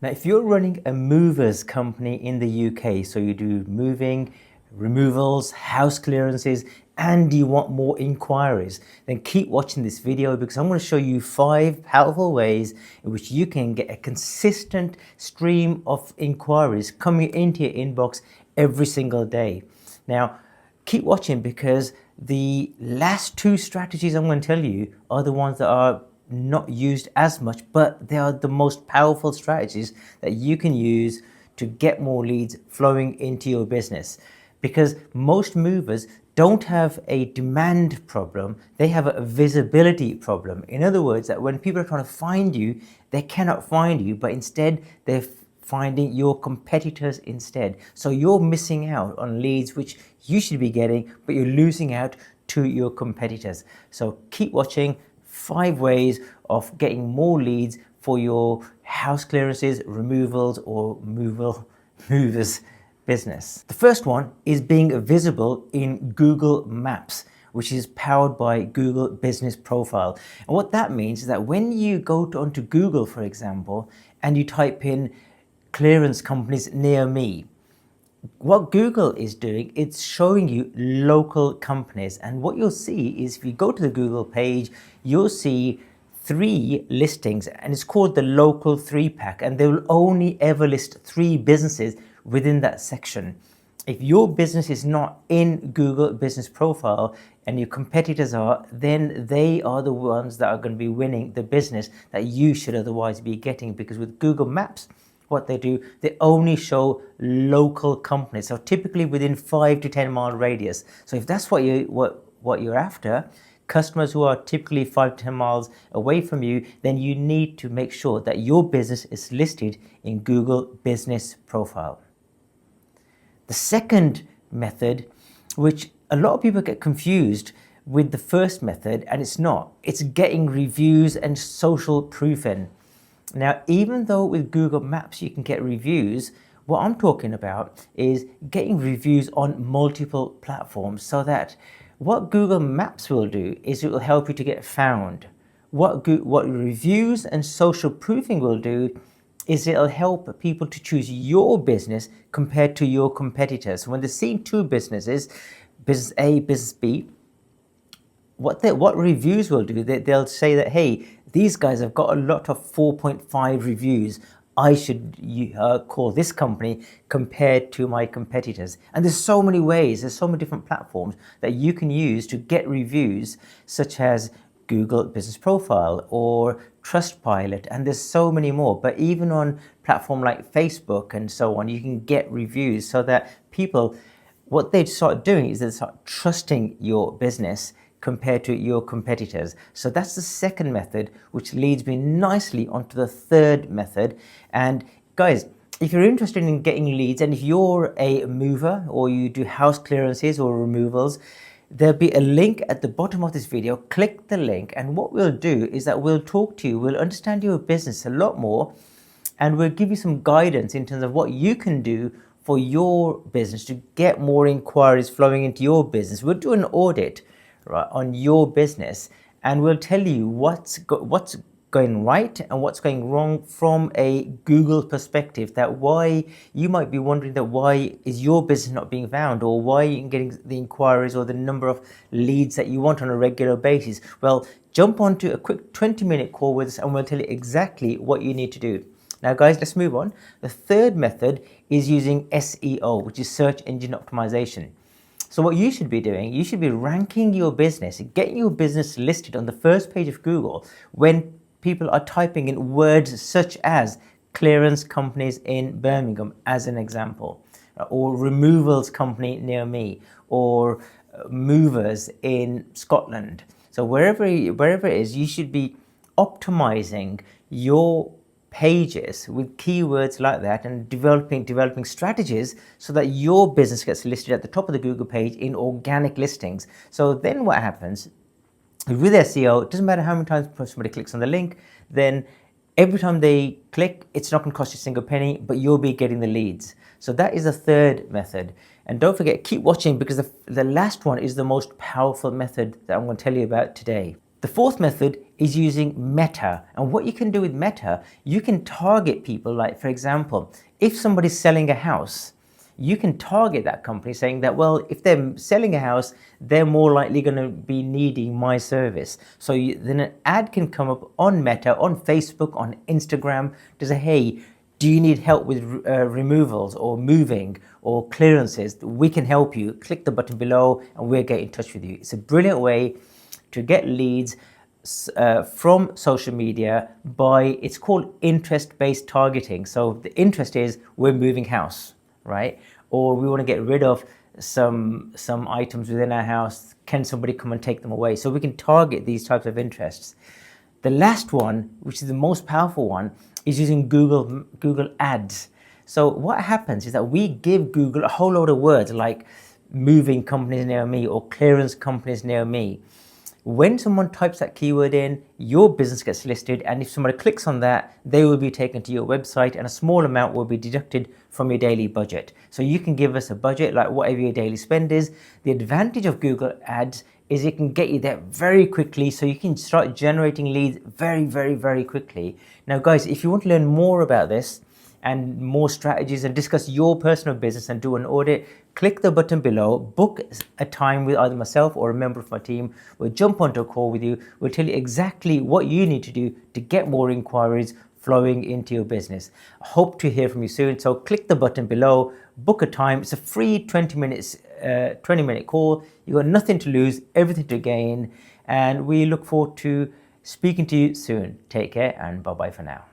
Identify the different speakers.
Speaker 1: Now, if you're running a movers company in the UK, so you do moving, removals, house clearances, and you want more inquiries, then keep watching this video because I'm going to show you 5 powerful ways in which you can get a consistent stream of inquiries coming into your inbox every single day. Now, keep watching because the last 2 strategies I'm going to tell you are the ones that are not used as much, but they are the most powerful strategies that you can use to get more leads flowing into your business. Because most movers don't have a demand problem, they have a visibility problem. In other words, that when people are trying to find you, they cannot find you, but instead they're finding your competitors instead. So you're missing out on leads which you should be getting, but you're losing out to your competitors. So keep watching. 5 ways of getting more leads for your house clearances, removals, or movers business. The first one is being visible in Google Maps, which is powered by Google Business Profile. And what that means is that when you go onto Google, for example, and you type in clearance companies near me, what Google is doing, it's showing you local companies. And what you'll see is if you go to the Google page, you'll see 3 listings, and it's called the local 3-pack, and they will only ever list 3 businesses within that section. If your business is not in Google Business Profile and your competitors are, then they are the ones that are going to be winning the business that you should otherwise be getting, because with Google Maps, what they do, they only show local companies, so typically within 5 to 10 mile radius. So if that's what you're after, customers who are typically 5 to 10 miles away from you, then you need to make sure that your business is listed in Google Business Profile. The second method, which a lot of people get confused with the first method, and it's not, it's getting reviews and social proofing. Now, even though with Google Maps you can get reviews, what I'm talking about is getting reviews on multiple platforms, so that what Google Maps will do is it will help you to get found. What reviews and social proofing will do is it'll help people to choose your business compared to your competitors. When they're seeing 2 businesses, business A, business B, what reviews will do, they'll say that, hey, these guys have got a lot of 4.5 reviews. I should call this company compared to my competitors. And there's so many ways, there's so many different platforms that you can use to get reviews, such as Google Business Profile or Trustpilot, and there's so many more. But even on platform like Facebook and so on, you can get reviews so that people, what they start doing is they start trusting your business compared to your competitors. So that's the second method, which leads me nicely onto the third method. And guys, if you're interested in getting leads, and if you're a mover or you do house clearances or removals, there'll be a link at the bottom of this video. Click the link, and what we'll do is that we'll talk to you, we'll understand your business a lot more, and we'll give you some guidance in terms of what you can do for your business to get more inquiries flowing into your business. We'll do an audit, right, on your business, and we'll tell you what's going right and what's going wrong from a Google perspective. That why you might be wondering that why is your business not being found, or why you aren't getting the inquiries or the number of leads that you want on a regular basis. Well, jump onto a quick 20-minute call with us and we'll tell you exactly what you need to do. Now guys, let's move on. The third method is using SEO, which is search engine optimization. So what you should be doing, you should be ranking your business, getting your business listed on the first page of Google when people are typing in words such as clearance companies in Birmingham, as an example, or removals company near me, or movers in Scotland. So wherever it is, you should be optimizing your pages with keywords like that, and developing strategies so that your business gets listed at the top of the Google page in organic listings. So then what happens with SEO, it doesn't matter how many times somebody clicks on the link, then every time they click, it's not going to cost you a single penny, but you'll be getting the leads. So that is the third method. And don't forget, keep watching, because the last one is the most powerful method that I'm going to tell you about today. The fourth method is using Meta. And what you can do with Meta, you can target people. Like, for example, if somebody's selling a house, you can target that company saying that, well, if they're selling a house, they're more likely going to be needing my service. So then an ad can come up on Meta, on Facebook, on Instagram to say, hey, do you need help with removals or moving or clearances? We can help you. Click the button below and we'll get in touch with you. It's a brilliant way to get leads from social media it's called interest-based targeting. So the interest is we're moving house, right? Or we want to get rid of some items within our house. Can somebody come and take them away? So we can target these types of interests. The last one, which is the most powerful one, is using Google Ads. So what happens is that we give Google a whole load of words like moving companies near me or clearance companies near me. When someone types that keyword in, your business gets listed, and if somebody clicks on that, they will be taken to your website and a small amount will be deducted from your daily budget. So you can give us a budget like whatever your daily spend is. The advantage of Google Ads is it can get you there very quickly, so you can start generating leads very, very, very quickly. Now guys, if you want to learn more about this and more strategies and discuss your personal business and do an audit, click the button below, book a time with either myself or a member of my team. We'll jump onto a call with you. We'll tell you exactly what you need to do to get more inquiries flowing into your business. I hope to hear from you soon. So click the button below, book a time. It's a free 20-minute call. You've got nothing to lose, everything to gain. And we look forward to speaking to you soon. Take care and bye-bye for now.